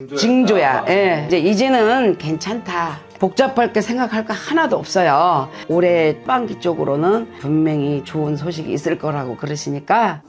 징조야. 예. 이제는 괜찮다. 복잡할 게 생각할 거 하나도 없어요. 올해 후반기 쪽으로는 분명히 좋은 소식이 있을 거라고 그러시니까.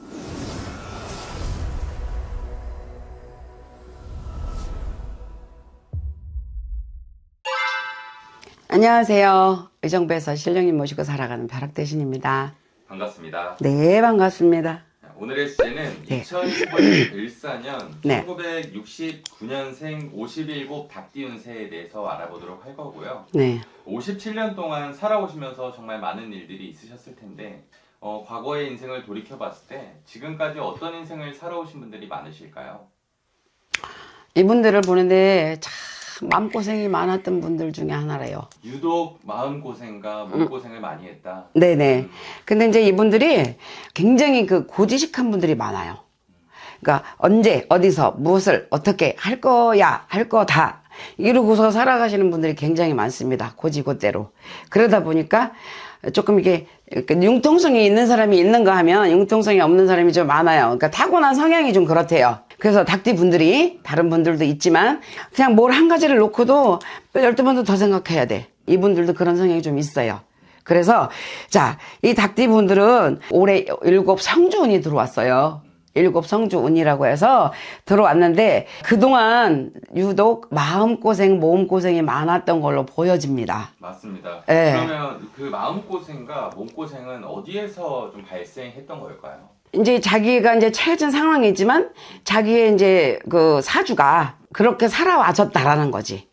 안녕하세요. 의정부에서 신령님 모시고 살아가는 벼락대신입니다. 반갑습니다. 네, 반갑습니다. 오늘의 주제는 네. 2014년 네. 1969년생 57 닭띠 운세에 대해서 알아보도록 할 거고요. 네. 57년 동안 살아오시면서 정말 많은 일들이 있으셨을 텐데 과거의 인생을 돌이켜봤을 때 지금까지 어떤 인생을 살아오신 분들이 많으실까요? 이분들을 보는데 참 마음고생이 많았던 분들 중에 하나래요. 유독 마음고생과 몸고생을 많이 했다. 네네. 근데 이제 이분들이 굉장히 고지식한 분들이 많아요. 그러니까 언제, 어디서, 무엇을, 어떻게 할 거야, 할 거다. 이러고서 살아가시는 분들이 굉장히 많습니다. 고지고대로. 그러다 보니까 조금 이게 융통성이 있는 사람이 있는가 하면 융통성이 없는 사람이 좀 많아요. 그러니까 타고난 성향이 좀 그렇대요. 그래서 닭띠 분들이 다른 분들도 있지만 그냥 뭘 한 가지를 놓고도 12번도 더 생각해야 돼. 이분들도 그런 성향이 좀 있어요. 그래서 자, 이 닭띠 분들은 올해 7 성주운이 들어왔어요. 7 성주운이라고 해서 들어왔는데 그동안 유독 마음고생, 몸고생이 많았던 걸로 보여집니다. 맞습니다. 네. 그러면 그 마음고생과 몸고생은 어디에서 좀 발생했던 걸까요? 이제 자기가 이제 처해진 상황이지만 자기의 이제 그 사주가 그렇게 살아와졌다라는 거지.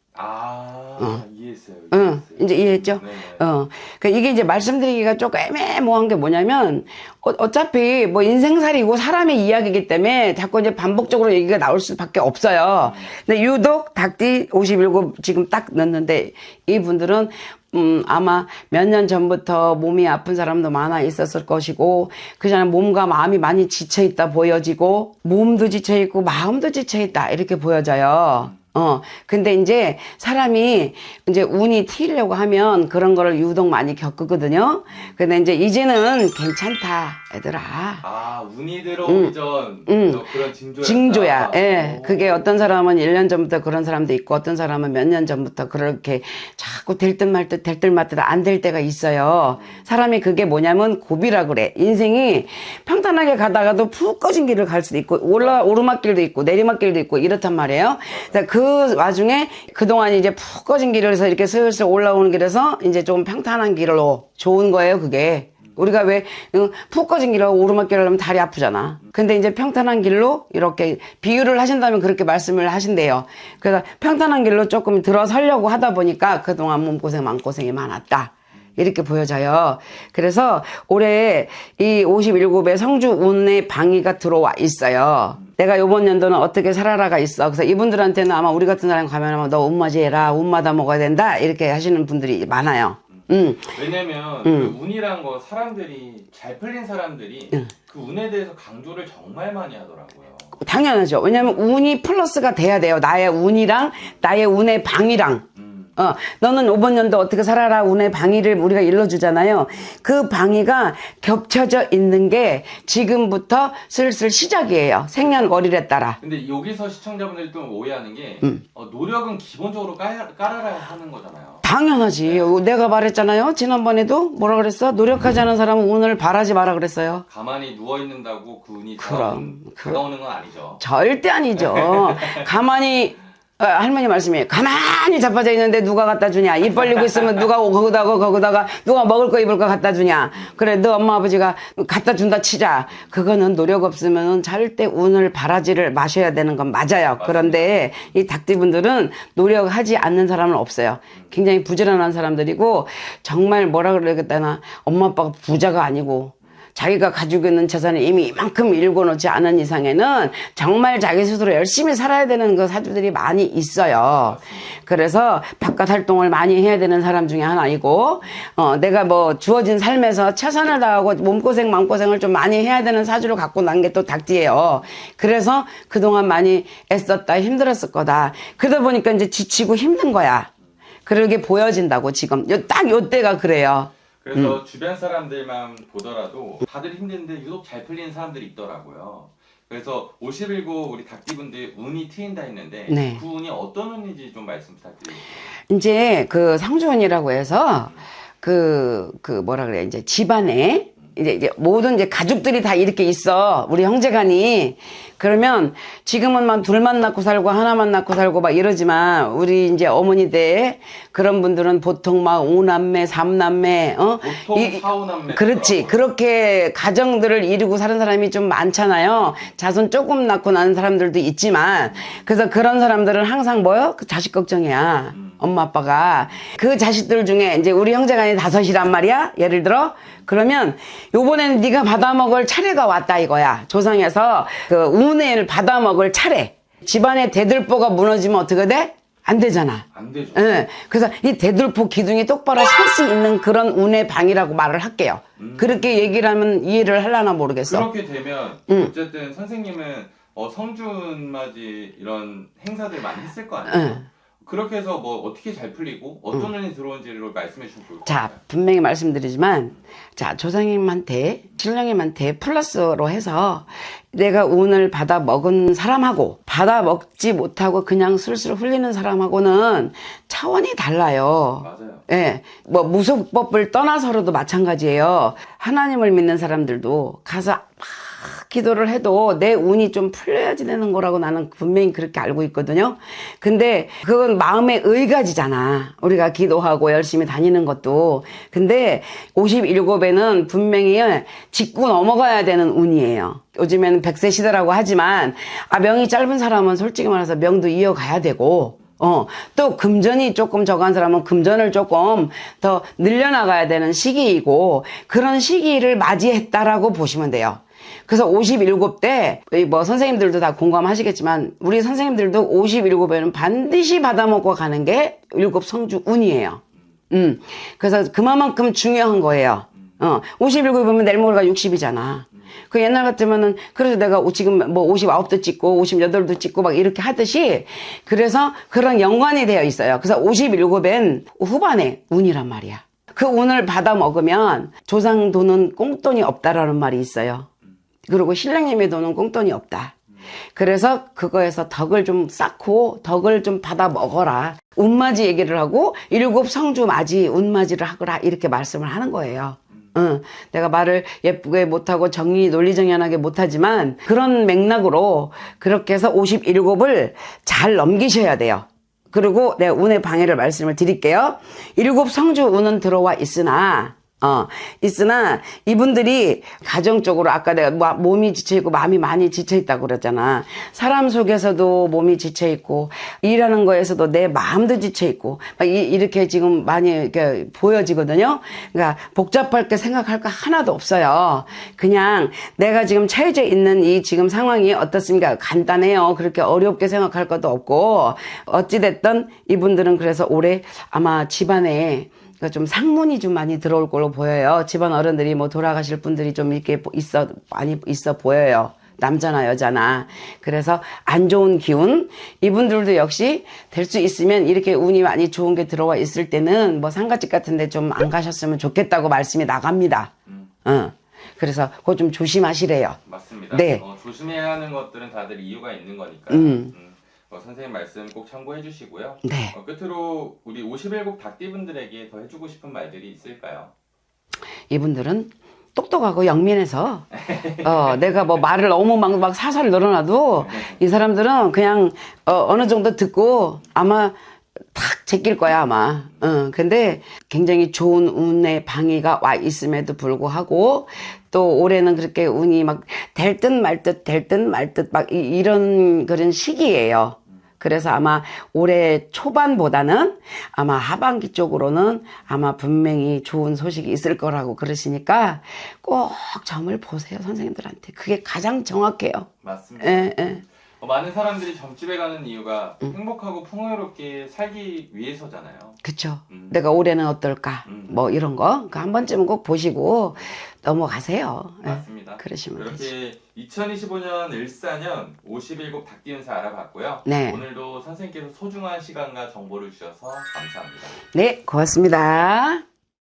이해했어요. 응, 이제 이해했죠? 네. 그러니까 이게 이제 말씀드리기가 조금 애매모호한 게 뭐냐면, 어차피 뭐 인생살이고 사람의 이야기이기 때문에 자꾸 이제 반복적으로 얘기가 나올 수밖에 없어요. 근데 유독 닭띠 57 지금 딱 넣었는데, 이분들은 아마 몇 년 전부터 몸이 아픈 사람도 많아 있었을 것이고, 그 전에 몸과 마음이 많이 지쳐있다 보여지고, 몸도 지쳐있고, 마음도 지쳐있다, 이렇게 보여져요. 근데 이제 사람이 이제 운이 튀려고 하면 그런 거를 유독 많이 겪거든요. 근데 이제 이제는 괜찮다, 얘들아. 운이 들어오기 전 그런 징조였다. 징조야. 예. 그게 어떤 사람은 1년 전부터 그런 사람도 있고 어떤 사람은 몇 년 전부터 그렇게 자꾸 될 듯 말 듯 될 듯 말 듯 안 될 때가 있어요. 사람이 그게 뭐냐면 고비라 그래. 인생이 평탄하게 가다가도 푹 꺼진 길을 갈 수도 있고 오르막길도 있고 내리막길도 있고 이렇단 말이에요. 그 와중에 그동안 이제 푹 꺼진 길에서 이렇게 슬슬 올라오는 길에서 이제 좀 평탄한 길로 좋은 거예요, 그게. 우리가 왜 푹 꺼진 길로 오르막길을 하면 다리 아프잖아. 근데 이제 평탄한 길로 이렇게 비유를 하신다면 그렇게 말씀을 하신대요. 그래서 평탄한 길로 조금 들어서려고 하다 보니까 그동안 몸고생, 마음고생이 많았다. 이렇게 보여져요. 그래서 올해 이 57의 성주운의 방위가 들어와 있어요. 내가 요번 연도는 어떻게 살아라가 있어. 그래서 이분들한테는 아마 우리 같은 사람 가면 너 운맞이해라. 운마다 먹어야 된다. 이렇게 하시는 분들이 많아요. 왜냐면 그 운이란 거 사람들이 잘 풀린 사람들이 그 운에 대해서 강조를 정말 많이 하더라고요. 당연하죠. 왜냐면 운이 플러스가 돼야 돼요. 나의 운이랑 나의 운의 방위랑. 너는 이번 연도 어떻게 살아라 운의 방위를 우리가 일러주잖아요. 그 방위가 겹쳐져 있는 게 지금부터 슬슬 시작이에요. 생년월일에 따라. 근데 여기서 시청자분들이 또 오해하는 게 노력은 기본적으로 깔아라 하는 거잖아요. 당연하지. 내가 말했잖아요. 지난번에도 뭐라 그랬어? 노력하지 않은 사람은 운을 바라지 마라 그랬어요. 가만히 누워있는다고 그 운이 그럼. 다가오는 건 아니죠. 절대 아니죠. 가만히 할머니 말씀이에요. 가만히 자빠져 있는데 누가 갖다 주냐. 입 벌리고 있으면 누가 거기다가 누가 먹을 거 입을 거 갖다 주냐. 그래 너 엄마 아버지가 갖다 준다 치자. 그거는 노력 없으면 절대 운을 바라지를 마셔야 되는 건 맞아요. 그런데 이 닭띠분들은 노력하지 않는 사람은 없어요. 굉장히 부지런한 사람들이고 정말 뭐라 그러겠다나 엄마 아빠가 부자가 아니고 자기가 가지고 있는 재산을 이미 이만큼 일궈놓지 않은 이상에는 정말 자기 스스로 열심히 살아야 되는 그 사주들이 많이 있어요. 그래서 바깥 활동을 많이 해야 되는 사람 중에 하나이고, 내가 뭐 주어진 삶에서 최선을 다하고 몸고생, 마음고생을 좀 많이 해야 되는 사주를 갖고 난 게 또 닭띠예요. 그래서 그동안 많이 애썼다, 힘들었을 거다. 그러다 보니까 이제 지치고 힘든 거야. 그러게 보여진다고 지금. 딱 요때가 그래요. 그래서 주변 사람들만 보더라도 다들 힘든데 유독 잘 풀리는 사람들이 있더라고요. 그래서 51구 우리 닭띠분들 운이 트인다 했는데 네. 그 운이 어떤 운인지 좀 말씀 부탁드립니다. 이제 그 상주운이라고 해서 그 뭐라 그래, 이제 집안에 이제 모든 이제 가족들이 다 이렇게 있어. 우리 형제간이. 그러면 지금은 막 둘만 낳고 살고 하나만 낳고 살고 막 이러지만 우리 이제 어머니 때 그런 분들은 보통 막 5남매, 3남매, 보통 4, 5남매. 그렇지. 그렇게 가정들을 이루고 사는 사람이 좀 많잖아요. 자손 조금 낳고 나는 사람들도 있지만, 그래서 그런 사람들은 항상 뭐요? 그 자식 걱정이야. 엄마 아빠가. 그 자식들 중에 이제 우리 형제간이 5이란 말이야. 예를 들어. 그러면 요번에는 네가 받아먹을 차례가 왔다 이거야. 조상에서 그 운을 받아먹을 차례. 집안의 대들보가 무너지면 어떻게 돼? 안 되잖아. 안 되죠. 예. 그래서 이 대들보 기둥이 똑바로 설 수 있는 그런 운의 방이라고 말을 할게요. 그렇게 얘기를 하면 이해를 하려나 모르겠어. 그렇게 되면 어쨌든 선생님은 성준맞이 이런 행사들 많이 했을 거 아니에요? 그렇게 해서 뭐 어떻게 잘 풀리고 어떤 운이 들어온지를 말씀해 주시면 좋을 것 자, 같아요. 분명히 말씀드리지만, 자, 조상님한테, 신령님한테 플러스로 해서 내가 운을 받아 먹은 사람하고 받아 먹지 못하고 그냥 슬슬 흘리는 사람하고는 차원이 달라요. 맞아요. 예. 뭐 무속법을 떠나서라도 마찬가지예요. 하나님을 믿는 사람들도 가서 막 기도를 해도 내 운이 좀 풀려야지 되는 거라고 나는 분명히 그렇게 알고 있거든요. 근데 그건 마음의 의가지잖아. 우리가 기도하고 열심히 다니는 것도. 근데 57에는 분명히 짚고 넘어가야 되는 운이에요. 요즘에는 100세 시대라고 하지만 명이 짧은 사람은 솔직히 말해서 명도 이어가야 되고, 또 금전이 조금 적은 사람은 금전을 조금 더 늘려나가야 되는 시기이고, 그런 시기를 맞이했다라고 보시면 돼요. 그래서 57때, 뭐 선생님들도 다 공감하시겠지만, 우리 선생님들도 57에는 반드시 받아먹고 가는 게 7성주 운이에요. 그래서 그만큼 중요한 거예요. 57에 보면 내일 모레가 60이잖아. 그 옛날 같으면은, 그래서 내가 지금 뭐 59도 찍고 58도 찍고 막 이렇게 하듯이, 그래서 그런 연관이 되어 있어요. 그래서 57엔 후반에 운이란 말이야. 그 운을 받아 먹으면 조상 돈은 꽁돈이 없다라는 말이 있어요. 그리고 신랑님의 돈은 꽁돈이 없다. 그래서 그거에서 덕을 좀 쌓고 덕을 좀 받아 먹어라. 운맞이 얘기를 하고 7성주 맞이 운맞이를 하거라 이렇게 말씀을 하는 거예요. 내가 말을 예쁘게 못하고 논리정연하게 못하지만 그런 맥락으로 그렇게 해서 57을 잘 넘기셔야 돼요. 그리고 내가 운의 방해를 말씀을 드릴게요. 7성주 운은 들어와 있으나 이분들이 가정적으로 아까 내가 몸이 지쳐있고 마음이 많이 지쳐있다고 그랬잖아. 사람 속에서도 몸이 지쳐있고 일하는 거에서도 내 마음도 지쳐있고 막 이렇게 지금 많이 이렇게 보여지거든요. 그러니까 복잡할 게 생각할 거 하나도 없어요. 그냥 내가 지금 처해져 있는 이 지금 상황이 어떻습니까? 간단해요. 그렇게 어렵게 생각할 것도 없고 어찌됐든 이분들은 그래서 올해 아마 집안에 좀 상문이 좀 많이 들어올 걸로 보여요. 집안 어른들이 뭐 돌아가실 분들이 좀 이렇게 많이 있어 보여요. 남자나 여자나. 그래서 안 좋은 기운. 이분들도 역시 될 수 있으면 이렇게 운이 많이 좋은 게 들어와 있을 때는 뭐 상가집 같은데 좀 안 가셨으면 좋겠다고 말씀이 나갑니다. 그래서 그거 좀 조심하시래요. 맞습니다. 네. 조심해야 하는 것들은 다들 이유가 있는 거니까. 선생님 말씀 꼭 참고해 주시고요. 네. 끝으로 우리 57곡 닭띠분들에게 더 해주고 싶은 말들이 있을까요? 이분들은 똑똑하고 영민해서 내가 뭐 말을 너무 막 사설 늘어놔도 이 사람들은 그냥 어느 정도 듣고 아마 탁 제낄 거야 아마. 근데 굉장히 좋은 운의 방위가 와 있음에도 불구하고 또 올해는 그렇게 운이 막 될 듯 말 듯 막 이런 그런 시기예요. 그래서 아마 올해 초반보다는 아마 하반기 쪽으로는 아마 분명히 좋은 소식이 있을 거라고 그러시니까 꼭 점을 보세요 선생님들한테. 그게 가장 정확해요. 맞습니다. 예. 많은 사람들이 점집에 가는 이유가 행복하고 풍요롭게 살기 위해서잖아요. 그쵸. 내가 올해는 어떨까 뭐 이런 거 한 번쯤은 꼭 보시고 넘어가세요. 맞습니다. 그러시면 되지. 이렇게 2025년 을사년 57곡 닭띠운세 알아봤고요. 네. 오늘도 선생님께서 소중한 시간과 정보를 주셔서 감사합니다. 네, 고맙습니다.